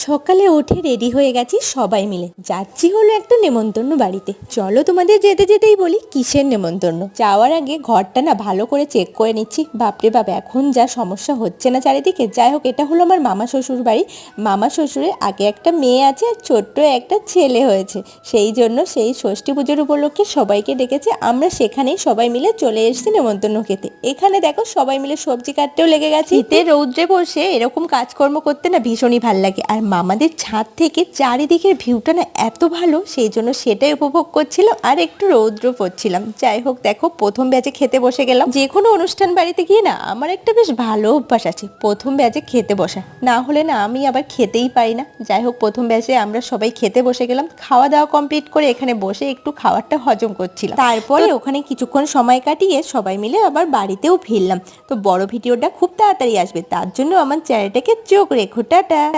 সকালে উঠে রেডি হয়ে গেছি সবাই মিলে, যাচ্ছি হলো একটা নেমন্তন্ন বাড়িতে। চলো তোমাদের যেতে যেতেই বলি কিসের নেমন্তন্ন। যাওয়ার আগে ঘরটা না ভালো করে চেক করে নিচ্ছি। বাপরে বাপ, এখন যা সমস্যা হচ্ছে না চারিদিকে। যাই হোক, এটা হলো আমার মামা শ্বশুর বাড়ি। মামা শ্বশুরের আগে একটা মেয়ে আছে আর ছোট্ট একটা ছেলে হয়েছে, সেই জন্য সেই ষষ্ঠী পুজোর উপলক্ষে সবাইকে ডেকেছে। আমরা সেখানেই সবাই মিলে চলে এসেছি নেমন্তন্ন খেতে। এখানে দেখো সবাই মিলে সবজি কাটতেও লেগে গেছে। শীতে রৌদ্রে বসে এরকম কাজকর্ম করতে না ভীষণই ভাল লাগে। আর মামাদের ছাদ থেকে চারিদিকের ভিউটা না এত ভালো, সেই জন্য সেটাই উপভোগ করছিলাম আর একটু রৌদ্র পড়ছিলাম। যাই হোক, দেখো প্রথম ব্যাচে খেতে বসে গেলাম। যে কোনো অনুষ্ঠান বাড়িতে গিয়ে না আমার একটা বেশ ভালো অভ্যাস আছে, প্রথম ব্যাচে খেতে বসা, না হলে না আমি আবার খেতেই পারি না। যাই হোক, প্রথম ব্যাচে আমরা সবাই খেতে বসে গেলাম। খাওয়া দাওয়া কমপ্লিট করে এখানে বসে একটু খাবারটা হজম করছিলাম। তারপরে ওখানে কিছুক্ষণ সময় কাটিয়ে সবাই মিলে আবার বাড়িতেও ফিরলাম। তো বড় ভিডিওটা খুব তাড়াতাড়ি আসবে, তার জন্য আমার চ্যানেলটাকে চোখ রেখো। টাটা।